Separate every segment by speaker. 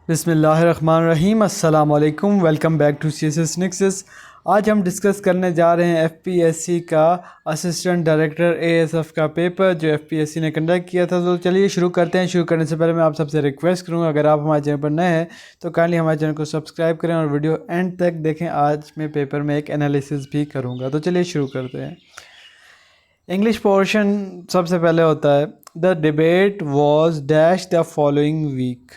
Speaker 1: बिस्मिल्लाहिर्रहमानिर्रहीम। अस्सलाम वालेकुम। Welcome back to CSS Nexus। आज हम डिस्कस करने जा रहे हैं FPSC का असिस्टेंट डायरेक्टर ASF का पेपर जो FPSC ने कंडक्ट किया था। तो चलिए शुरू करते हैं। शुरू करने से पहले मैं आप सबसे रिक्वेस्ट करूँगा, अगर आप हमारे चैनल पर नए हैं तो काइंडली हमारे चैनल को सब्सक्राइब करें और वीडियो एंड तक देखें। आज मैं पेपर में एक एनालिसिस भी करूँगा। तो चलिए शुरू करते हैं। इंग्लिश पोर्शन सबसे पहले होता है, the debate was dash the following week,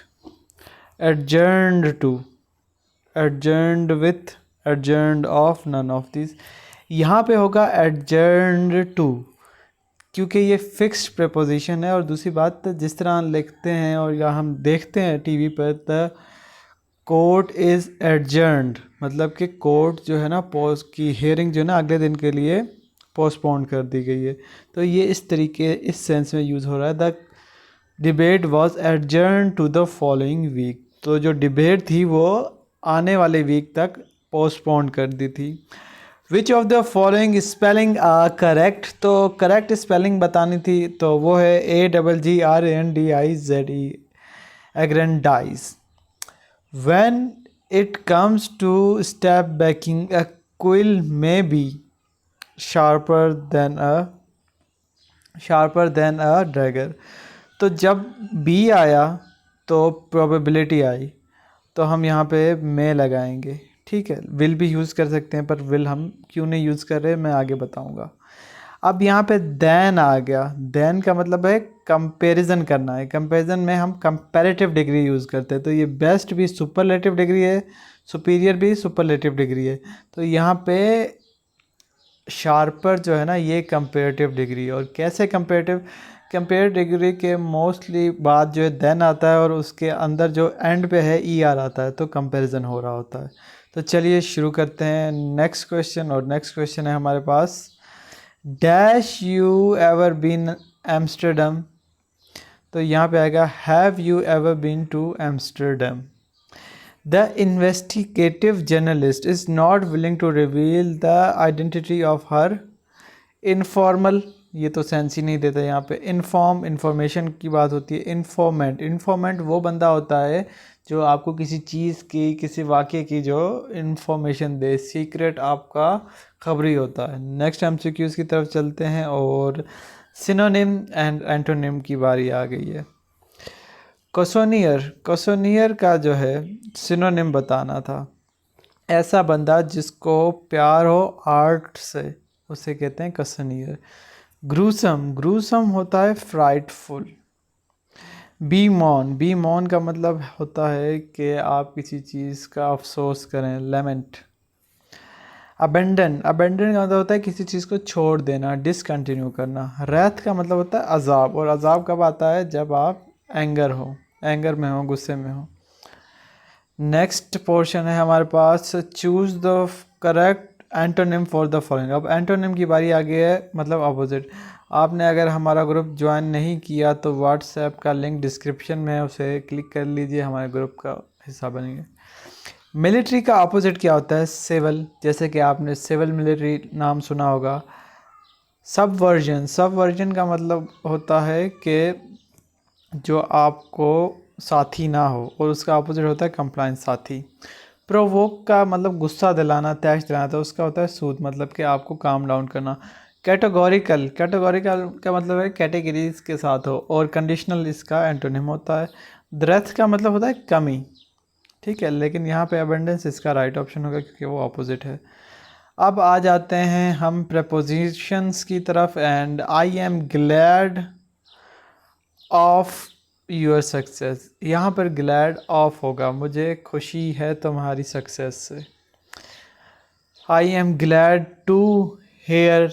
Speaker 1: adjourned to, adjourned with, adjourned of, none of these। यहाँ पे होगा adjourned to, क्योंकि ये फिक्स्ड प्रपोजिशन है। और दूसरी बात, जिस तरह लिखते हैं और या हम देखते हैं टीवी पर, द कोर्ट इज़ एडजर्नड, मतलब कि कोर्ट जो है ना, पोस्ट की हियरिंग जो है ना अगले दिन के लिए पोस्टपोन कर दी गई है। तो ये इस तरीके, इस सेंस में यूज़ हो रहा है, the debate was adjourn to the following week. तो जो डिबेट थी वो आने वाले वीक तक पोस्टपोन कर दी थी। विच of the following spelling are correct, तो करेक्ट स्पेलिंग बतानी थी, तो वो है AGGRANDIZE, aggrandise. When it comes to step backing, a quill may be sharper than a dagger। तो जब बी आया तो प्रोबेबिलिटी आई, तो हम यहाँ पे मे लगाएंगे। ठीक है, विल भी यूज़ कर सकते हैं, पर विल हम क्यों नहीं यूज़ कर रहे मैं आगे बताऊँगा। अब यहाँ पे देन आ गया। देन का मतलब है कंपैरिजन करना है। कंपैरिजन में हम कंपैरेटिव डिग्री यूज़ करते हैं। तो ये बेस्ट भी सुपरलेटिव डिग्री है, सुपीरियर भी सुपरलेटिव डिग्री है। तो यहाँ पे शार्पर जो है ना, ये कंपैरेटिव डिग्री। और कैसे कंपेरेटिव डिग्री के मोस्टली बाद जो है देन आता है और उसके अंदर जो एंड पे है ER आता है, तो कंपैरिजन हो रहा होता है। तो चलिए शुरू करते हैं नेक्स्ट क्वेश्चन। और नेक्स्ट क्वेश्चन है हमारे पास, dash you ever been Amsterdam. तो यहाँ पे आएगा have you ever been to Amsterdam. The investigative journalist is not willing to reveal the identity of her informal, ये तो सेंस ही नहीं देता यहाँ पे। इन्फॉर्मेशन की बात होती है। इन्फॉर्मेंट वो बंदा होता है जो आपको किसी चीज़ की, किसी वाक़े की जो इन्फॉर्मेशन दे। सीक्रेट आपका खबरी होता है। नेक्स्ट MCQs की तरफ चलते हैं और सिनोनिम एंड एंटोनिम की बारी आ गई है। क्वेश्चनियर का जो है सिनोनिम बताना था। ऐसा बंदा जिसको प्यार हो आर्ट से, उसे कहते हैं क्वेश्चनियर। ग्रूसम होता है फ्राइटफुल। बी मॉन का मतलब होता है कि आप किसी चीज़ का अफसोस करें, लेमेंट। अबेंडन का मतलब होता है किसी चीज़ को छोड़ देना, डिसकंटिन्यू करना। रैथ का मतलब होता है अजाब, और अजाब कब आता है, जब आप एंगर में हो, गुस्से में हो। नेक्स्ट पोर्शन है हमारे पास, choose the correct antonym for the following. अब एंटोनिम की बारी आ गई है, मतलब अपोजिट। आपने अगर हमारा ग्रुप ज्वाइन नहीं किया तो व्हाट्सएप का लिंक डिस्क्रिप्शन में है, उसे क्लिक कर लीजिए, हमारे ग्रुप का हिस्सा बनेंगे। मिलिट्री का अपोजिट क्या होता है, सिविल। जैसे कि आपने सिविल मिलिट्री नाम सुना होगा। सबवर्जन का मतलब होता है कि जो आपको साथी ना हो, और उसका अपोजिट होता है कंप्लायंस, साथी। प्रोवोक का मतलब गुस्सा दिलाना, तैश दिलाना, तो उसका होता है सूद, मतलब कि आपको काम डाउन करना। कैटेगोरिकल का मतलब है कैटेगरीज के साथ हो, और कंडीशनल इसका एंटोनिम होता है। द्रेथ का मतलब होता है कमी। ठीक है, लेकिन यहाँ पे अबेंडेंस इसका राइट ऑप्शन होगा क्योंकि वो अपोजिट है। अब आ जाते हैं हम प्रपोजिशंस की तरफ। And I am glad of your success. यहाँ पर ग्लैड ऑफ होगा, मुझे खुशी है तुम्हारी सक्सेस से। I am glad to hear,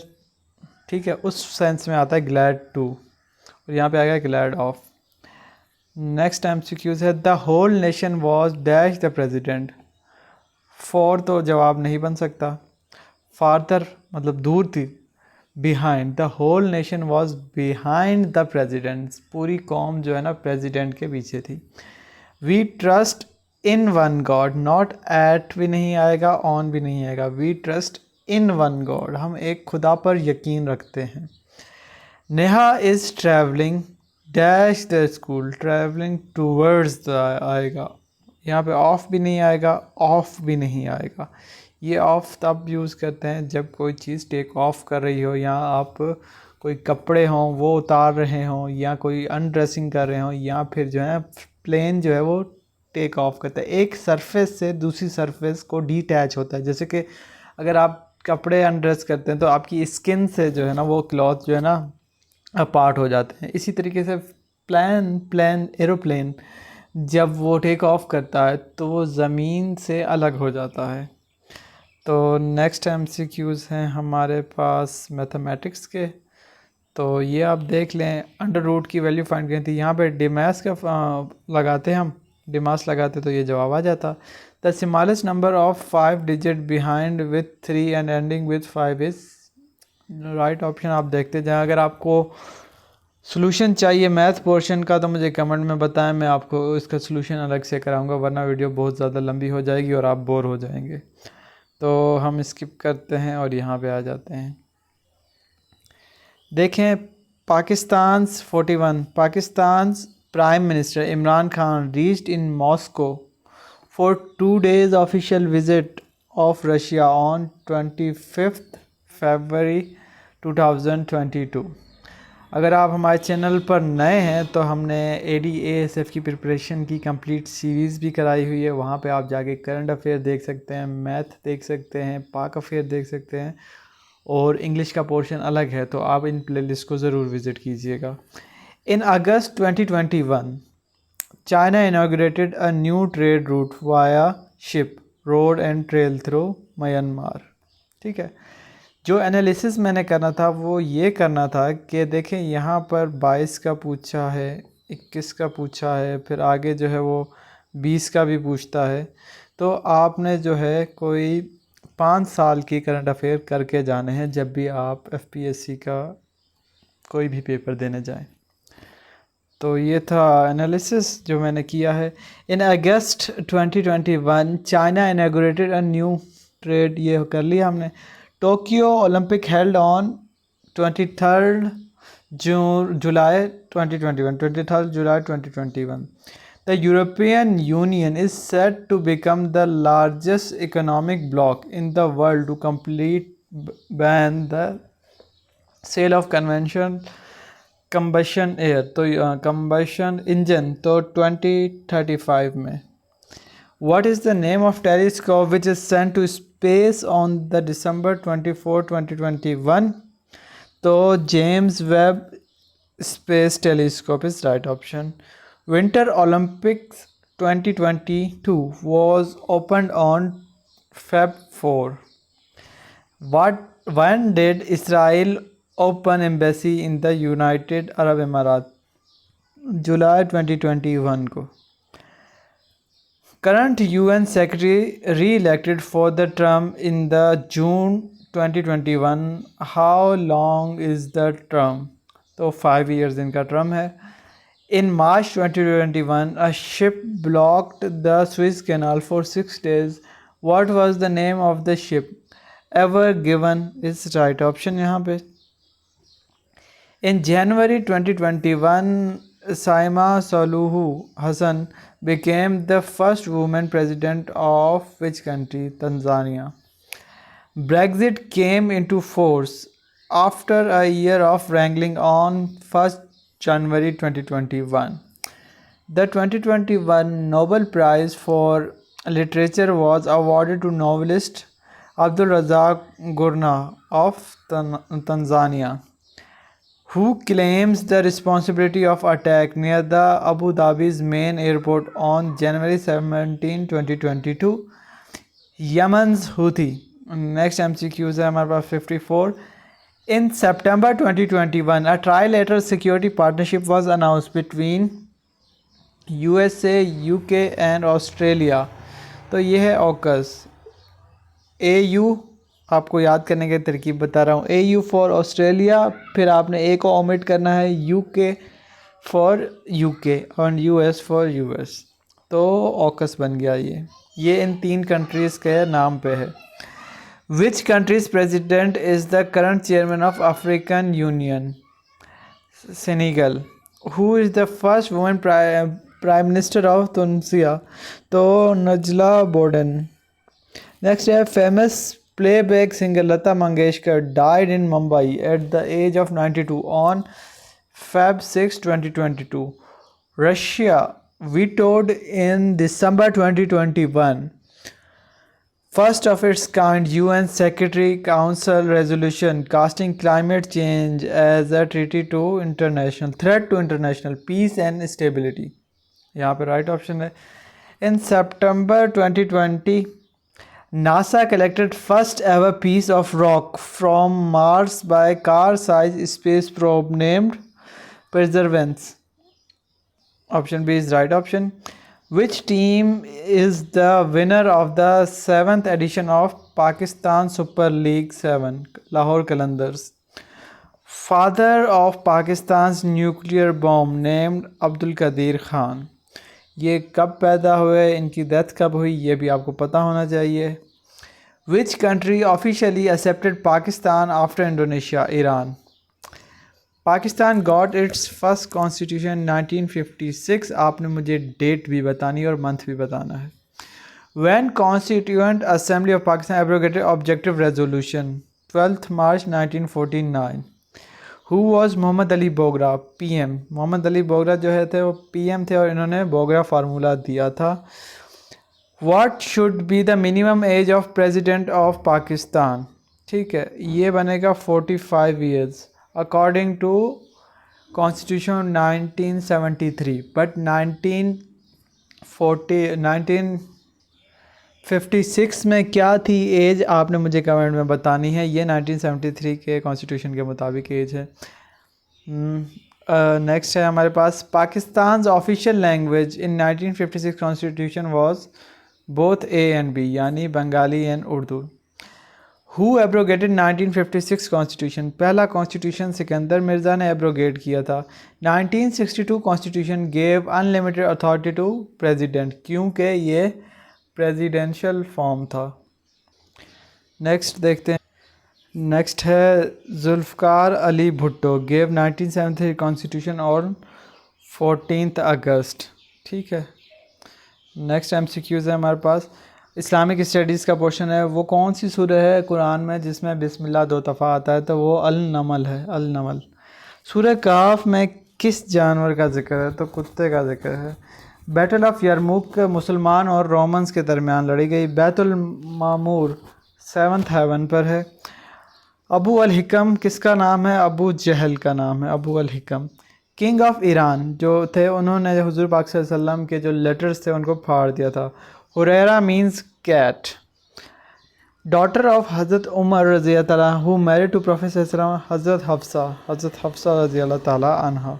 Speaker 1: ठीक है, उस सेंस में आता है ग्लैड टू, और यहाँ पे आ गया ग्लैड ऑफ। नेक्स्ट MCQs है, the whole nation was dash the president. For तो जवाब नहीं बन सकता। फार्दर मतलब दूर थी। Behind, the whole nation was behind the president. पूरी कौम जो है ना प्रेजिडेंट के पीछे थी। We trust in one God, not at भी नहीं आएगा, ऑन भी नहीं आएगा। We trust in one God, हम एक खुदा पर यकीन रखते हैं। Neha is travelling dash the school, travelling towards the आएगा, यहाँ पे ऑफ भी नहीं आएगा, ऑफ भी नहीं आएगा। ये ऑफ तब यूज़ करते हैं जब कोई चीज़ टेक ऑफ कर रही हो, या आप कोई कपड़े हों वो उतार रहे हों, या कोई अनड्रेसिंग कर रहे हों, या फिर जो है प्लेन जो है वो टेक ऑफ करता है। एक सरफेस से दूसरी सरफेस को डीटैच होता है। जैसे कि अगर आप कपड़े अनड्रेस करते हैं तो आपकी स्किन से जो है ना वो क्लॉथ जो है ना अपार्ट हो जाते हैं। इसी तरीके से प्लेन एरोप्लेन जब वो टेक ऑफ करता है तो वो ज़मीन से अलग हो जाता है। तो नेक्स्ट MCQs हैं हमारे पास मैथमेटिक्स के। तो ये आप देख लें, अंडर रूट की वैल्यू फाइंड करनी थी। यहाँ पे डिमास का लगाते हम, डिमास लगाते तो ये जवाब आ जाता। The smallest number of 5 digit behind with 3 and ending with 5 is right option. आप देखते जाएं। अगर आपको सॉल्यूशन चाहिए मैथ पोर्शन का तो मुझे कमेंट में बताएं, मैं आपको इसका सॉल्यूशन अलग से कराऊंगा, वरना वीडियो बहुत ज़्यादा लंबी हो जाएगी और आप बोर हो जाएंगे। तो हम स्किप करते हैं और यहाँ पे आ जाते हैं। देखें, Pakistan 41, Pakistan prime minister Imran Khan reached in Moscow for 2 days official visit of Russia on 25 फरवरी 2022। अगर आप हमारे चैनल पर नए हैं तो हमने AD/ASF की प्रिपरेशन की कंप्लीट सीरीज़ भी कराई हुई है। वहाँ पे आप जाके करंट अफेयर देख सकते हैं, मैथ देख सकते हैं, पाक अफेयर देख सकते हैं, और इंग्लिश का पोर्शन अलग है। तो आप इन प्लेलिस्ट को ज़रूर विज़िट कीजिएगा। इन अगस्त 2021 China inaugurated a new trade route via ship, road and trail through Myanmar. ठीक है, जो एनालिसिस मैंने करना था वो ये करना था कि देखें यहाँ पर 22 का पूछा है, 21 का पूछा है, फिर आगे जो है वो 20 का भी पूछता है। तो आपने जो है कोई 5 साल की करंट अफेयर करके जाने हैं जब भी आप FPSC का कोई भी पेपर देने जाएं। तो ये था एनालिसिस जो मैंने किया है। इन अगस्त 2021 China inaugurated a new trade, ये कर लिया हमने। Tokyo Olympic held on 23 July 2021। The European Union is set to become the largest economic bloc in the world to complete ban the sale of combustion engine तो 2035 में। What is the name of telescope which is sent to space on the December 24, 2021? तो James Webb Space Telescope is right option. Winter Olympics 2022 was opened on Feb 4. When did Israel open embassy in the United Arab Emirates? जुलाई 2021 को। Current UN Secretary re-elected for the term in the June 2021. How long is the term? तो 5 years इनका term है। In March 2021, a ship blocked the Suez Canal for 6 days. What was the name of the ship? Ever Given is right option यहाँ पे। In January 2021, Saima Suluhu Hassan became the first woman president of which country? Tanzania. Brexit came into force after a year of wrangling on 1st January 2021. The 2021 Nobel Prize for Literature was awarded to novelist Abdul Razak Gurnah of Tanzania, who claims the responsibility of attack near the Abu Dhabi's main airport on January 17, 2022. Yemen's Houthi. Next MCQs है हमारे पास 54. In September 2021, a trilateral security partnership was announced between USA, UK and Australia. तो ये है AUKUS. AU आपको याद करने की तरकीब बता रहा हूँ। AU फॉर ऑस्ट्रेलिया, फिर आपने A को ओमिट करना है, UK फॉर UK और US फॉर US। तो AUKUS बन गया ये इन 3 कंट्रीज़ के नाम पे है। Which country's president is the current chairman of African Union? Senegal. Who is the first woman prime minister of Tunisia, तो नजला बोर्डन। नेक्स्ट है famous playback singer Lata Mangeshkar died in Mumbai at the age of 92 on Feb 6, 2022. Russia vetoed in December 2021 first of its kind UN Secretary Council resolution casting climate change as a threat to international peace and stability. यहाँ पे right option है. In September 2020, NASA collected first ever piece of rock from Mars by car-sized space probe named Perseverance. Option B is right option. Which team is the winner of the 7th edition of Pakistan Super League 7? Lahore Qalandars. Father of Pakistan's nuclear bomb named Abdul Qadir Khan. ये कब पैदा हुए, इनकी death कब हुई, ये भी आपको पता होना चाहिए. Which country officially accepted Pakistan after Indonesia? Iran. Pakistan got its first constitution 1956. आपने मुझे डेट भी बतानी है और मंथ भी बताना है. When constituent assembly of Pakistan abrogated objective resolution 12 March 1949. Who was Mohammad Ali Bogra? PM. Mohammad Ali Bogra जो है थे वो पीएम थे और इन्होंने बोगरा फार्मूला दिया था. What should be the minimum age of president of Pakistan? ठीक है, ये बनेगा 45 years according to Constitution 1973. But 1956 में क्या थी एज, आपने मुझे कमेंट में बतानी है. ये 1973 के कॉन्स्टिट्यूशन के मुताबिक एज है. नेक्स्ट है हमारे पास Pakistan official language in 1956 constitution was both A and B, यानी Bengali and Urdu. Who abrogated 1956 constitution? पहला कॉन्स्टिट्यूशन सिकंदर मिर्ज़ा ने एब्रोगेट किया था. 1962 constitution gave unlimited authority to president, क्योंकि ये प्रेसिडेंशियल फॉर्म था. नेक्स्ट देखते हैं. नेक्स्ट है जुल्फ़कार अली भुट्टो गेव 1973 कॉन्स्टिट्यूशन और 14 अगस्त. ठीक है. नेक्स्ट MCQs है हमारे पास. इस्लामिक स्टडीज़ का पोर्शन है. वो कौन सी सूरह है कुरान में जिसमें बिस्मिल्लाह 2 दफ़ा आता है? तो वो अल-नमल है. अल-नमल. सूरह काफ में किस जानवर का जिक्र है? तो कुत्ते का जिक्र है. बैटल ऑफ यरमुक मुसलमान और रोमन्स के दरमियान लड़ी गई. बैतुल मामूर 7th हेवन पर है. अबू अल हिकम किसका नाम है? अबू जहल का नाम है अबू अल हिकम. किंग ऑफ ईरान जो थे उन्होंने हुज़ूर पाक सल्लल्लाहु अलैहि वसल्लम के जो लेटर्स थे उनको फाड़ दिया था. Hurairah means cat. Daughter of हज़रत उमर रज़ी अल्लाह ताला हु मैरिड टू प्रोफेसर हज़रत हफ्सा रज़ी अल्लाह ताला अन्हा.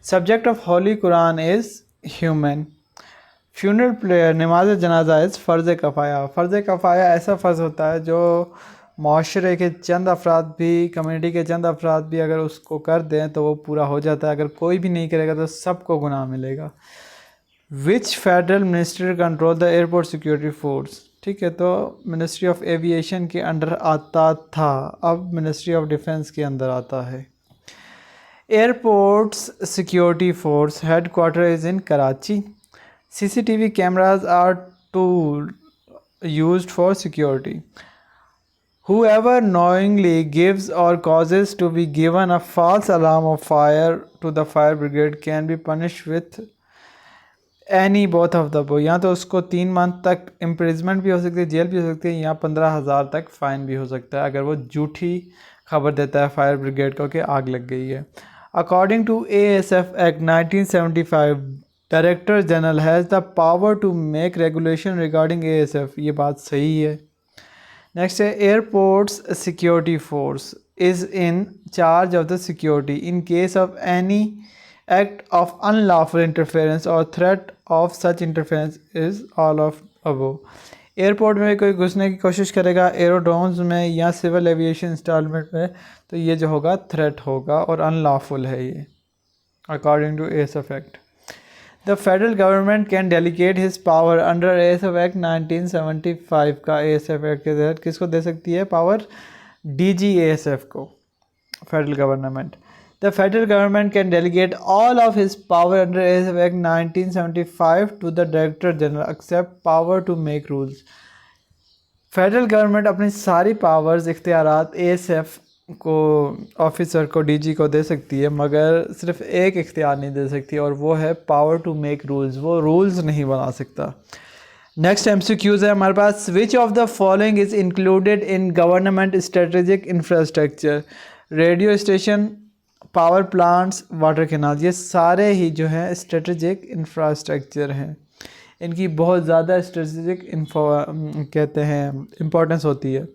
Speaker 1: Subject of Holi Quran is human. Funeral prayer नमाज जनाजा इज़ फ़र्ज़ कफ़ाया. फ़र्ज़ कफ़ाया ऐसा फ़र्ज़ होता है जो माशरे के चंद अफराद भी, कम्युनिटी के चंद अफराद भी अगर उसको कर दें तो वो पूरा हो जाता है. अगर कोई भी नहीं करेगा तो सबको गुनाह मिलेगा. Which federal minister control the airport security force? ठीक है, तो मिनिस्ट्री ऑफ एविएशन के अंडर आता था, अब मिनिस्ट्री ऑफ डिफेंस के अंदर आता है. Airports security force head quarter is in Karachi. CCTV cameras are tool used for security. Whoever knowingly gives or causes to be given a false alarm of fire to the fire brigade can be punished with any both of the above. या तो उसको 3 month तक imprisonment भी हो सकती है, jail भी हो सकती है, या 15,000 तक फ़ाइन भी हो सकता है अगर वो झूठी खबर देता है फायर ब्रिगेड को कि आग लग गई है. According to ASF act 1975 director general has the power to make regulation regarding ASF. ये बात सही है. नेक्स्ट है airports security force is in charge of the security in case of any act of unlawful interference और threat of such interference is all of above. Airport में कोई घुसने की कोशिश करेगा, एरोड्रोम्स में या सिविल एविएशन इंस्टॉलमेंट में, तो ये जो होगा थ्रेट होगा और अनलॉफुल है ये according to ASF act. The federal government can delegate his power under ASF act 1975 का ASF एक्ट के तहत किसको दे सकती है पावर? DG ASF को, federal government. The federal government can delegate all of his power under ASF Act 1975 to the Director General except power to make rules. Federal government अपनी सारी powers इख्तियारात ASF को officer को DG को दे सकती है, मगर सिर्फ एक इख्तियार नहीं दे सकती और वो है पावर टू मेक रूल्स। वो रूल्स नहीं बना सकता। नेक्स्ट MCQs है हमारे पास। Which of the following is included in government strategic infrastructure? Radio station, power plants, water canal, ये सारे ही जो हैं स्ट्रेटेजिक इंफ्रास्ट्रक्चर हैं। इनकी बहुत ज़्यादा स्ट्रेटेजिक कहते हैं इम्पोर्टेंस होती है।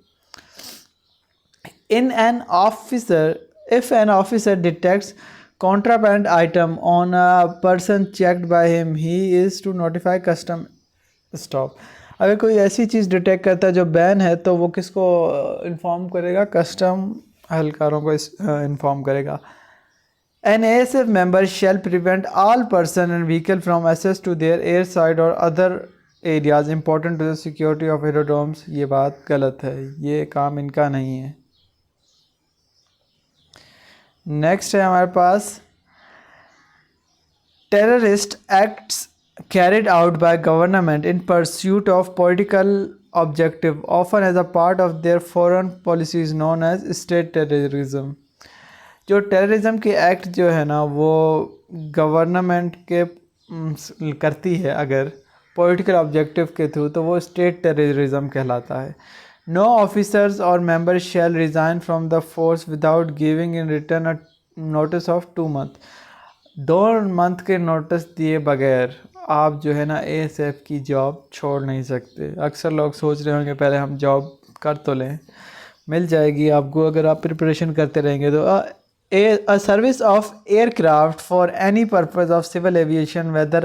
Speaker 1: In an officer, if an officer detects contraband item on a person checked by him, he is to notify custom stop. अगर कोई ऐसी चीज़ डिटेक्ट करता है जो बैन है तो वो किसको इन्फॉर्म करेगा? कस्टम एहलकारों को इन्फॉर्म करेगा। An ASF member shall prevent all person and vehicle from access to their airside or other areas important to the security of aerodromes। ये बात गलत है, ये काम इनका नहीं है। नेक्स्ट है हमारे पास terrorist acts carried out by government in pursuit of political objective often as a part of their foreign policy is known as state terrorism। जो टेररिज्म के एक्ट जो है ना वो गवर्नमेंट के करती है अगर पॉलिटिकल ऑब्जेक्टिव के थ्रू, तो वो स्टेट टेररिज्म कहलाता है। नो ऑफिसर्स और member shell resign from the force without giving in return a notice of 2 months। 2 month के नोटिस दिए बगैर आप जो है ना ASF की जॉब छोड़ नहीं सकते। अक्सर लोग सोच रहे होंगे पहले हम जॉब कर तो लें, मिल जाएगी आपको अगर आप प्रिपरेशन करते रहेंगे तो। A service of aircraft for any purpose of civil aviation whether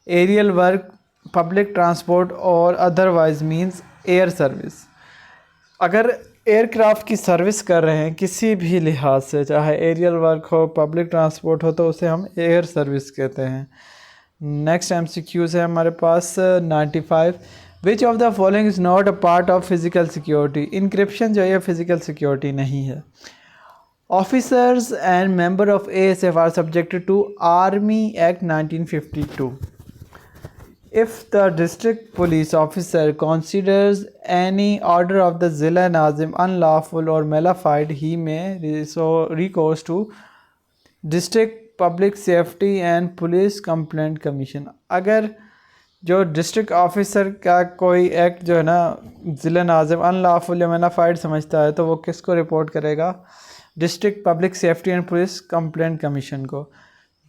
Speaker 1: aerial work, public transport or otherwise means air service। अगर एयरक्राफ्ट की सर्विस कर रहे हैं किसी भी लिहाज से, चाहे एरियल वर्क हो, पब्लिक ट्रांसपोर्ट हो, तो उसे हम एयर सर्विस कहते हैं। नेक्स्ट MCQs है हमारे पास 95। Which of the following is not a part of physical security? Encryption जो है फिज़िकल सिक्योरिटी नहीं है। Officers and member of ASF are subjected to Army Act 1952। If the district police officer considers any order of the Zilla Nazim unlawful or malified, he may recourse to District Public Safety and Police Complaint Commission। अगर जो district officer का कोई act जो है ना ज़िला Nazim unlawful या मैनाफाइड समझता है तो वो किसको रिपोर्ट करेगा? District public safety and police complaint commission को।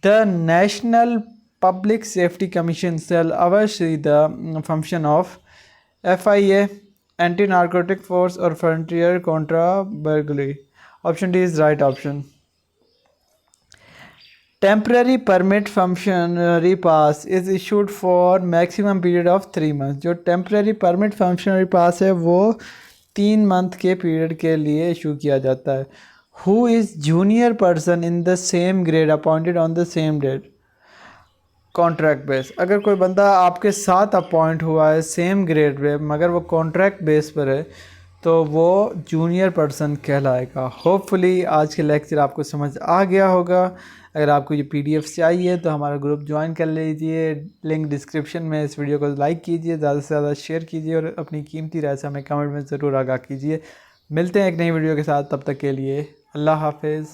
Speaker 1: The national public safety commission cell अवश्य the function of FIA, anti narcotic force और frontier constabulary. Option D is right option. Temporary permit functionary pass is issued for maximum period of 3 months। जो temporary permit functionary pass है वो 3 month के period के लिए issue किया जाता है। Who is junior person in the same grade appointed on the same date? Contract base. अगर कोई बंदा आपके साथ अपॉइंट हुआ है सेम ग्रेड पे मगर वो कॉन्ट्रैक्ट बेस पर है तो वो जूनियर पर्सन कहलाएगा। होपफुली आज के लेक्चर आपको समझ आ गया होगा। अगर आपको ये PDF चाहिए तो हमारा ग्रुप ज्वाइन कर लीजिए, लिंक डिस्क्रिप्शन में। इस वीडियो को लाइक कीजिए, ज़्यादा से ज़्यादा शेयर कीजिए और अपनी कीमती राय से हमें कमेंट में ज़रूर आगाह कीजिए। मिलते हैं एक नई वीडियो के साथ, तब तक के लिए अल्लाह हाफिज़।